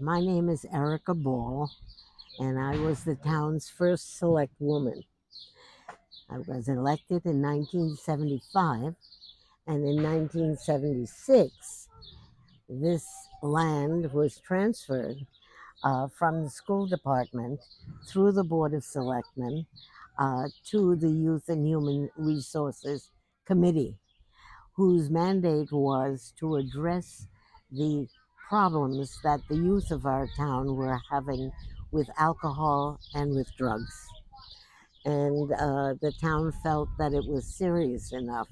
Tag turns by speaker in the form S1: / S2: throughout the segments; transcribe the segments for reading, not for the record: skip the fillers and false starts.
S1: My name is Erica Ball, and I was the town's first select woman. I was elected in 1975, and in 1976, this land was transferred from the school department through the Board of Selectmen to the Youth and Human Resources Committee, whose mandate was to address the problems that the youth of our town were having with alcohol and with drugs. And the town felt that it was serious enough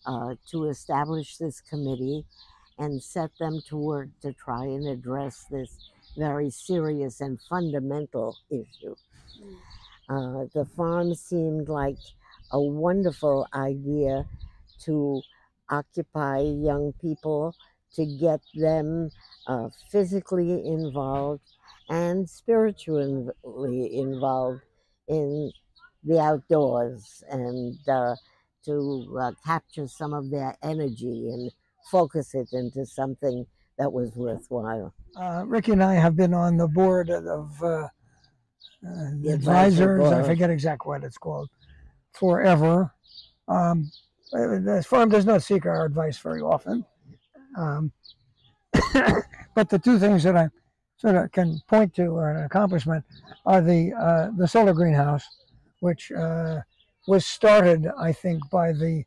S1: to establish this committee and set them to work to try and address this very serious and fundamental issue. The farm seemed like a wonderful idea to occupy young people, to get them physically involved and spiritually involved in the outdoors, and to capture some of their energy and focus it into something that was worthwhile.
S2: Ricky and I have been on the board of the advisors. I forget exactly what it's called, forever. The farm does not seek our advice very often. But the two things that I sort of can point to or an accomplishment are the solar greenhouse, which was started, I think, by the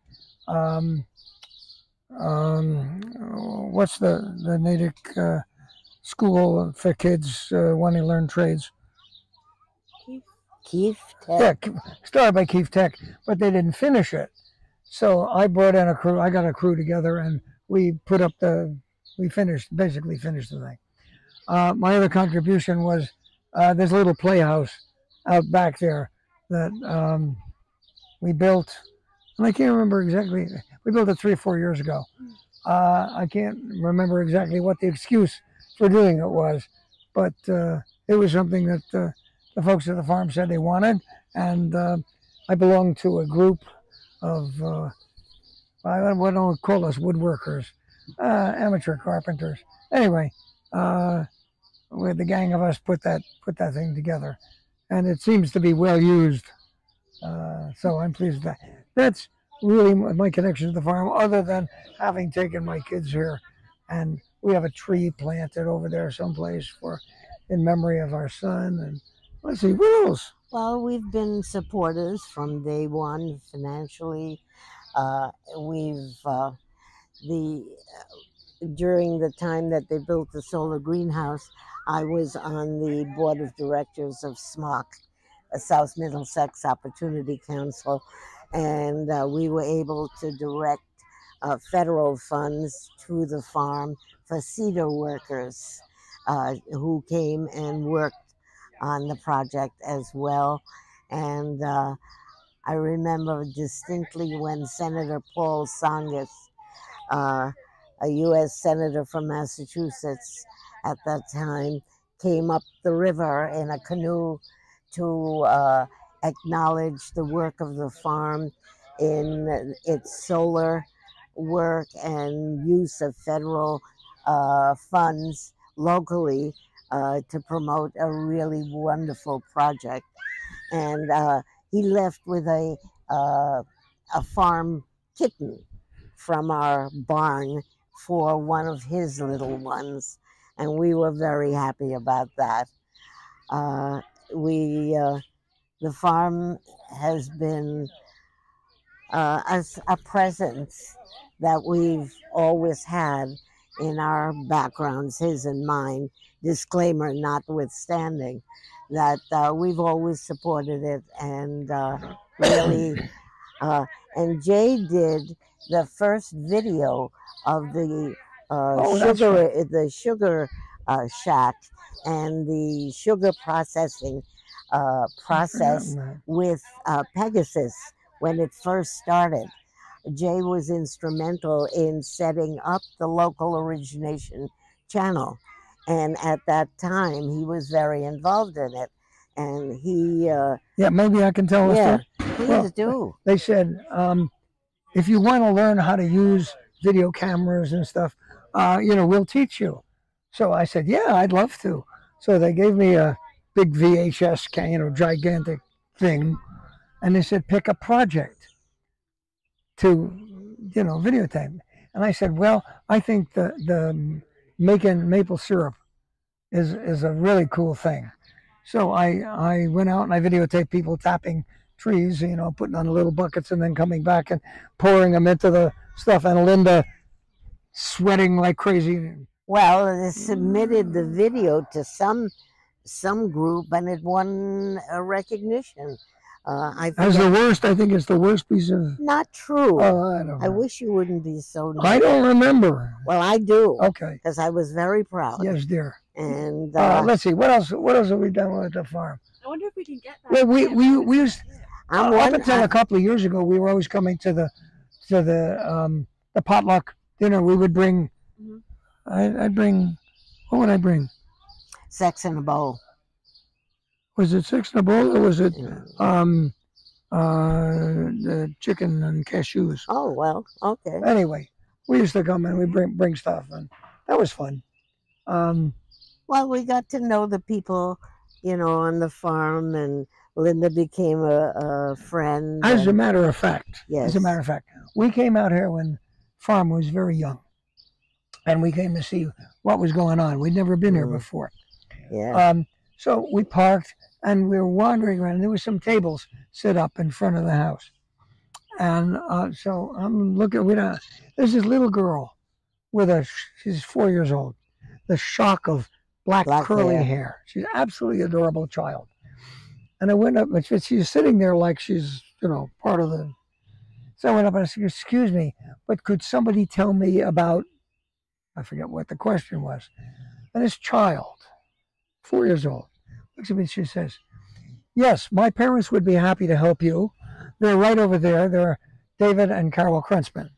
S2: what's the Natick school for kids wanting to learn trades.
S1: Keith Tech.
S2: Yeah, started by Keith Tech, but they didn't finish it. So I brought in a crew. I got a crew together, and we put up basically finished the thing. My other contribution was this little playhouse out back there that we built, and I can't remember exactly. We built it 3 or 4 years ago. I can't remember exactly what the excuse for doing it was, but it was something that the folks at the farm said they wanted, and I belonged to a group of what don't call us woodworkers, amateur carpenters. Anyway, with the gang of us put that thing together, and it seems to be well used. So I'm pleased with that. That's really my connection to the farm, other than having taken my kids here, and we have a tree planted over there someplace in memory of our son. And let's see, what else?
S1: Well, we've been supporters from day one financially. During the time that they built the solar greenhouse, I was on the board of directors of SMOC, South Middlesex Opportunity Council, and we were able to direct federal funds to the farm for cedar workers who came and worked on the project as well. And I remember distinctly when Senator Paul Tsongas, a U.S. Senator from Massachusetts at that time, came up the river in a canoe to acknowledge the work of the farm in its solar work and use of federal funds locally to promote a really wonderful project. And he left with a farm kitten from our barn for one of his little ones, and we were very happy about that. The farm has been a presence that we've always had in our backgrounds, his and mine, disclaimer notwithstanding, that we've always supported it, and really, and Jay did the first video of the sugar shack and the sugar processing process with Pegasus when it first started. Jay was instrumental in setting up the local origination channel, and at that time he was very involved in it, and he
S2: yeah, maybe I can tell a story.
S1: Please do.
S2: They said if you want to learn how to use video cameras and stuff, we'll teach you. So I said, yeah, I'd love to. So they gave me a big VHS, gigantic thing, and they said, pick a project to, videotape. And I said, well, I think the making maple syrup is a really cool thing. So I went out and I videotaped people tapping trees, putting on little buckets and then coming back and pouring them into the stuff. And Linda sweating like crazy.
S1: Well, they submitted the video to some group, and it won a recognition.
S2: As the worst, I think it's the worst piece of.
S1: Not true.
S2: Oh, I don't know.
S1: I wish you wouldn't be so.
S2: I don't remember.
S1: Well, I do.
S2: Okay.
S1: Because I was very proud.
S2: Yes, dear.
S1: And
S2: let's see, what else have we done with the farm?
S3: I wonder if we can get that.
S2: Well, we used up until a couple of years ago, we were always coming to the potluck dinner. We would bring. I'd bring. What would I bring?
S1: Sex in a bowl.
S2: Was it sex in a bowl, or was it the chicken and cashews?
S1: Oh well, okay.
S2: Anyway, we used to come and we bring stuff, and that was fun.
S1: Well, we got to know the people, on the farm, and Linda became a friend.
S2: As a matter of fact,
S1: yes.
S2: We came out here when farm was very young, and we came to see what was going on. We'd never been here before.
S1: Yeah.
S2: So we parked and we were wandering around. And there were some tables set up in front of the house, and so I'm looking. There's this little girl with she's 4 years old. The shock of black curly hair. She's an absolutely adorable child. And I went up, and she's sitting there like she's, part of the. So I went up and I said, excuse me, but could somebody tell me about, I forget what the question was. And this child, 4 years old, looks at me and she says, yes, my parents would be happy to help you. They're right over there. They're David and Carol Krentzman.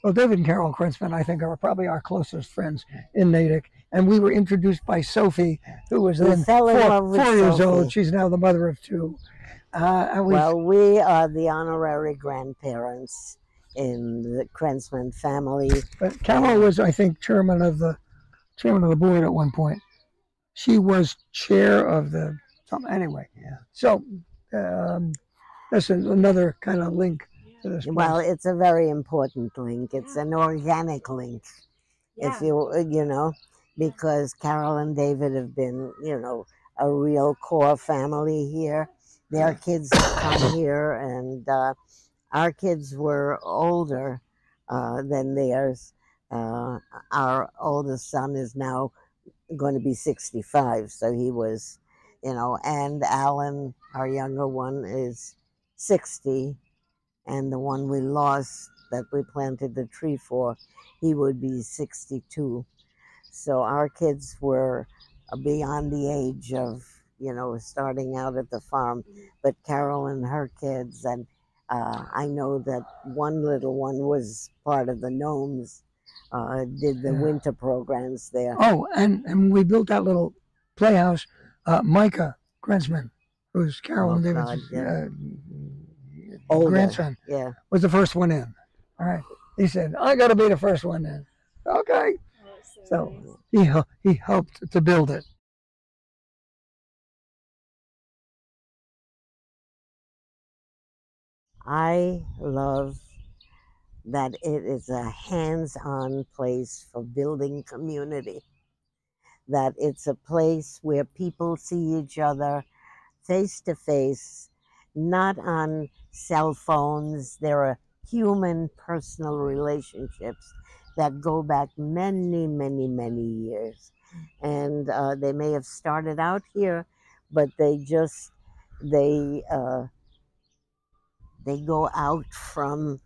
S2: Well, David and Carol Krentzman, I think, are probably our closest friends in Natick. And we were introduced by Sophie, who was then 4 years old. She's now the mother of 2.
S1: Well, we are the honorary grandparents in the Krentzman family.
S2: But Carol was, I think, chairman of the board at one point. She was chair of the anyway. Yeah. So that's another kind of link to this.
S1: Well, it's a very important link. It's an organic link, if you because Carol and David have been, a real core family here. Their kids have come here, and our kids were older than theirs. Our oldest son is now going to be 65, so he was, and Alan, our younger one, is 60, and the one we lost that we planted the tree for, he would be 62. So our kids were beyond the age of, starting out at the farm. But Carol and her kids, and I know that one little one was part of the Gnomes, did the winter programs there.
S2: Oh, and we built that little playhouse. Micah Grensman, who's Carol and David's grandson, was the first one in. All right. He said, I got to be the first one in. Okay. So he helped to build it.
S1: I love that it is a hands-on place for building community, that it's a place where people see each other face to face, not on cell phones. There are human personal relationships that go back many, many, many years. And they may have started out here, but they go out from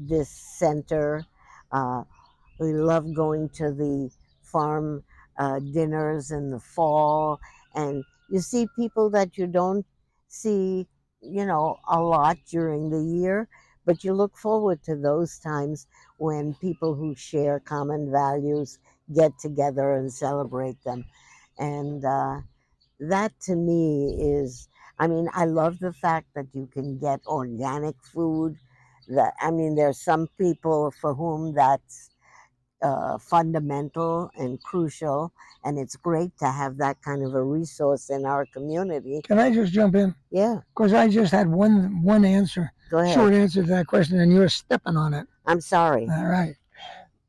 S1: this center. We love going to the farm dinners in the fall, and you see people that you don't see, a lot during the year, but you look forward to those times when people who share common values get together and celebrate them. And that to me is, I love the fact that you can get organic food. There's some people for whom that's fundamental and crucial, and it's great to have that kind of a resource in our community.
S2: Can I just jump in?
S1: Yeah,
S2: Because I just had one answer,
S1: go ahead.
S2: short answer to that question, and you're stepping on it.
S1: I'm sorry.
S2: All right.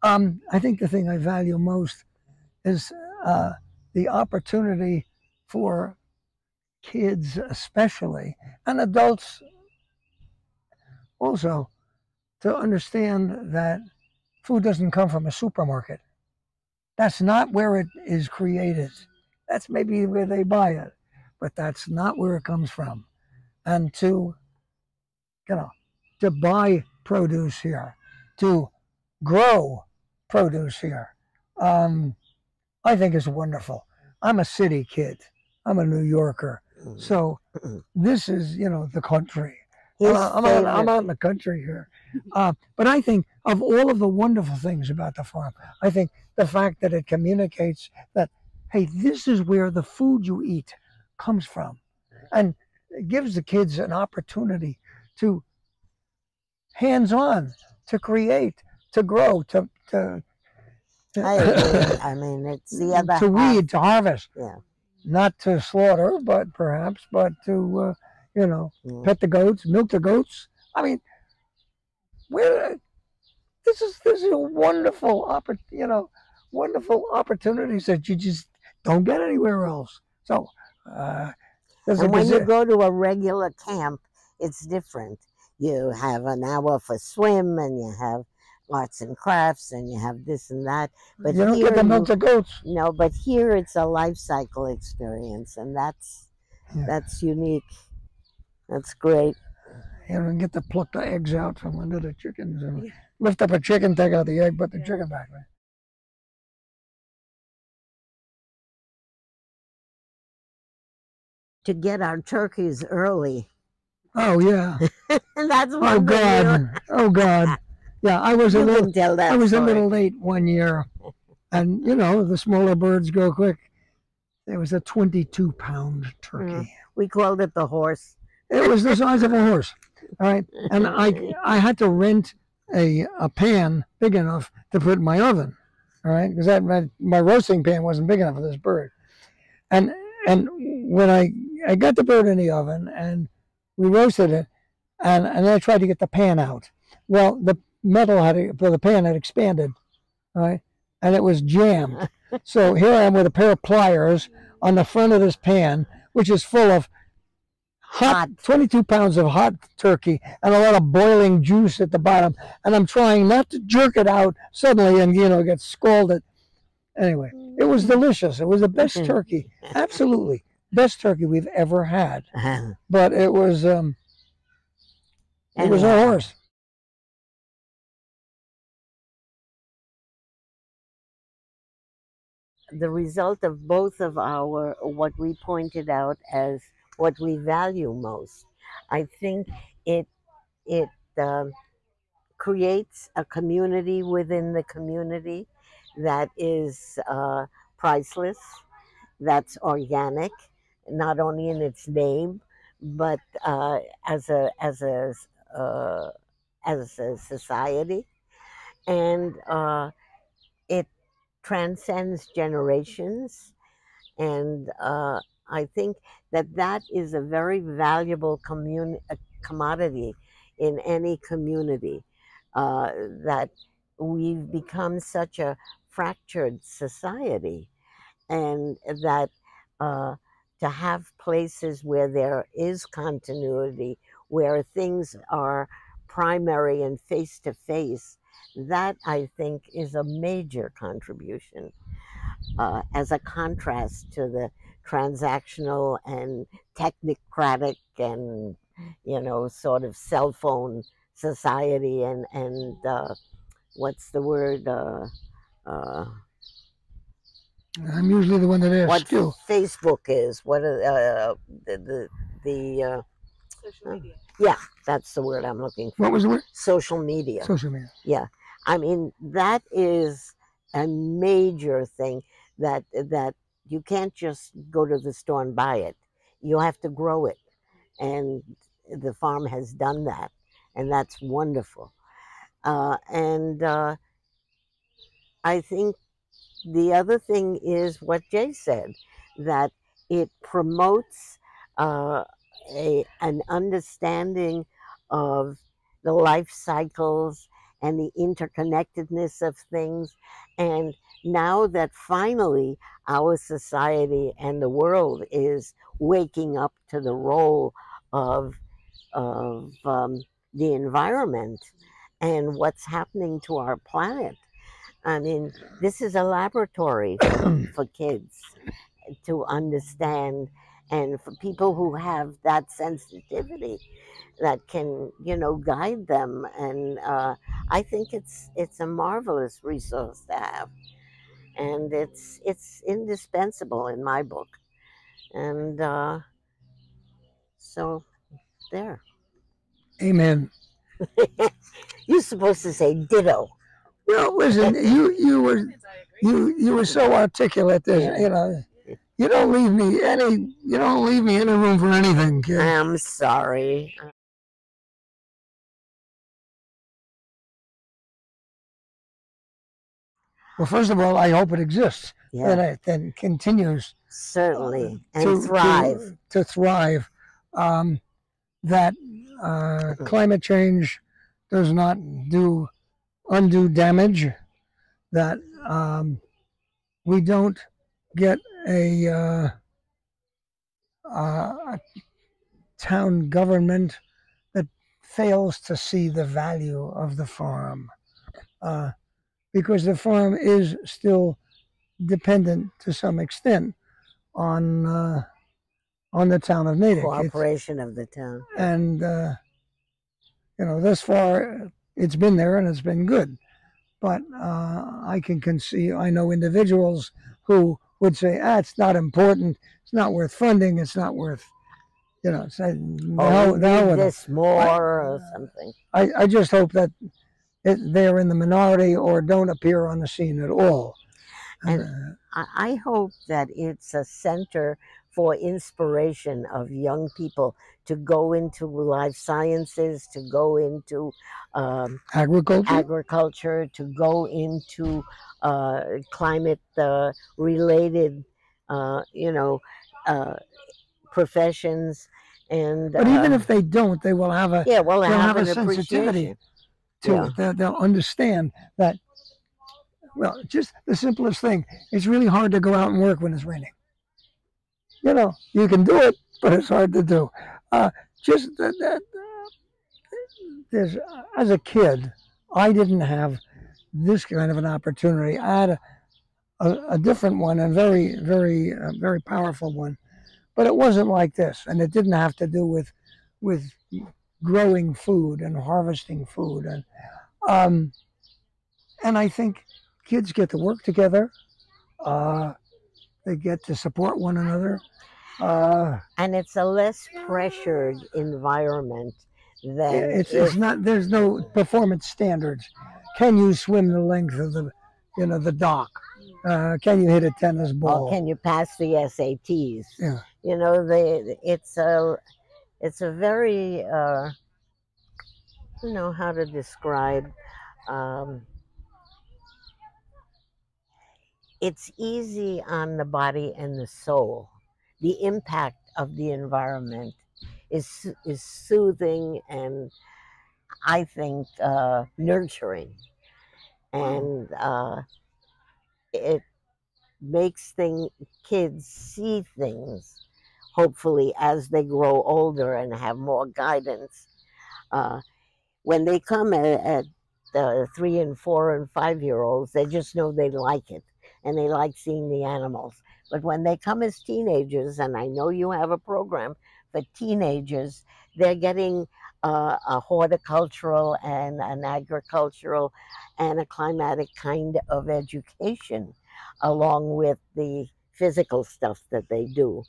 S2: I think the thing I value most is the opportunity for kids, especially, and adults also, to understand that food doesn't come from a supermarket. That's not where it is created. That's maybe where they buy it, but that's not where it comes from. And to, to buy produce here, to grow produce here, I think is wonderful. I'm a city kid. I'm a New Yorker. So this is, the country. I'm out in the country here. But I think of all of the wonderful things about the farm, I think the fact that it communicates that, hey, this is where the food you eat comes from. And it gives the kids an opportunity to hands-on, to create, to grow,
S1: I agree. I mean, it's the other
S2: to
S1: half.
S2: weed, to harvest.
S1: Yeah.
S2: Not to slaughter, but to pet the goats, milk the goats. I mean, this is a wonderful wonderful opportunities that you just don't get anywhere else. So,
S1: and when you go to a regular camp, it's different. You have an hour for swim, and you have arts and crafts, and you have this and that. But
S2: you don't get to milk the goats.
S1: No, but here it's a life cycle experience, and that's unique. That's great.
S2: You don't get to pluck the eggs out from under the chickens and lift up a chicken, take out the egg, put the chicken back there.
S1: To get our turkeys early.
S2: Oh yeah.
S1: That's what
S2: oh God. Oh God. Yeah, I was a little late one year, and the smaller birds go quick. There was a 22-pound turkey.
S1: We called it the horse.
S2: It was the size of a horse. All right, and I had to rent a pan big enough to put in my oven. All right, because my roasting pan wasn't big enough for this bird. And when I got the bird in the oven and we roasted it, and I tried to get the pan out. Well, the pan had expanded, all right, and it was jammed. So here I am with a pair of pliers on the front of this pan, which is full of hot 22 pounds of hot turkey and a lot of boiling juice at the bottom. And I'm trying not to jerk it out suddenly and, get scalded. Anyway, it was delicious. It was the best turkey. Absolutely. Best turkey we've ever had. But it was a horse.
S1: The result of both of what we pointed out as what we value most. I think it creates a community within the community that is priceless, that's organic, not only in its name, but as a society, and it transcends generations, and I think that is a very valuable commodity in any community. That we've become such a fractured society, and that to have places where there is continuity, where things are primary and face to face, that I think is a major contribution as a contrast to the transactional and technocratic and sort of cell phone society and what's the word?
S2: I'm usually the one that asks
S1: what
S2: you.
S1: Facebook is. What the
S3: social media.
S1: Yeah, that's the word I'm looking for.
S2: What was the word?
S1: Social media.
S2: Social media.
S1: Yeah, I mean that is a major thing that you can't just go to the store and buy it. You have to grow it, and the farm has done that, and that's wonderful. And I think the other thing is what Jay said, that it promotes uh, an understanding of the life cycles and the interconnectedness of things. And now that finally our society and the world is waking up to the role of the environment and what's happening to our planet. I mean, this is a laboratory for kids to understand, and for people who have that sensitivity that can, guide them. And I think it's a marvelous resource to have, and it's indispensable in my book. And so there.
S2: Amen.
S1: You're supposed to say ditto.
S2: Well, listen, you were so articulate. There's, you don't leave me any room for anything, kid.
S1: I'm sorry.
S2: Well, first of all, I hope it exists.
S1: Yeah.
S2: That it continues
S1: Certainly, and thrive.
S2: To thrive. That climate change does not do undue damage. That we don't get a town government that fails to see the value of the farm, because the farm is still dependent to some extent on the town of Natick.
S1: Cooperation of the town.
S2: And thus far it's been there and it's been good. But I know individuals who would say, it's not important, it's not worth funding, it's not worth, say,
S1: this more or something.
S2: I just hope that they're in the minority or don't appear on the scene at all.
S1: And I hope that it's a center for inspiration of young people to go into life sciences, to go into agriculture, to go into climate related, professions. And
S2: but even if they don't, they will have a
S1: they'll have
S2: a sensitivity to it. They'll understand that. Well, just the simplest thing. It's really hard to go out and work when it's raining. You can do it, but it's hard to do. Just that. There's, as a kid, I didn't have this kind of an opportunity. I had a different one, and very, very, very powerful one. But it wasn't like this, and it didn't have to do with growing food and harvesting food, and I think kids get to work together. They get to support one another.
S1: And it's a less pressured environment than
S2: it's not. There's no performance standards. Can you swim the length of the dock? Can you hit a tennis ball?
S1: Or can you pass the SATs?
S2: Yeah.
S1: It's a very I don't know how to describe. It's easy on the body and the soul. The impact of the environment is soothing and, I think, nurturing, and it makes kids see things, hopefully, as they grow older and have more guidance. When they come at 3 and 4 and 5-year-olds, they just know they like it, and they like seeing the animals. But when they come as teenagers, and I know you have a program for teenagers, they're getting a horticultural and an agricultural and a climatic kind of education, along with the physical stuff that they do.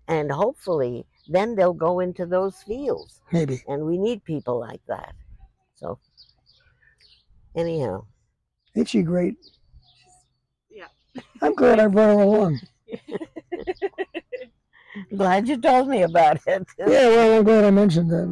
S1: And hopefully, then they'll go into those fields.
S2: Maybe.
S1: And we need people like that. So, anyhow.
S2: Ain't she great?
S3: Yeah.
S2: I'm glad I brought her along.
S1: Glad you told me about it.
S2: Yeah, well, I'm glad I mentioned that.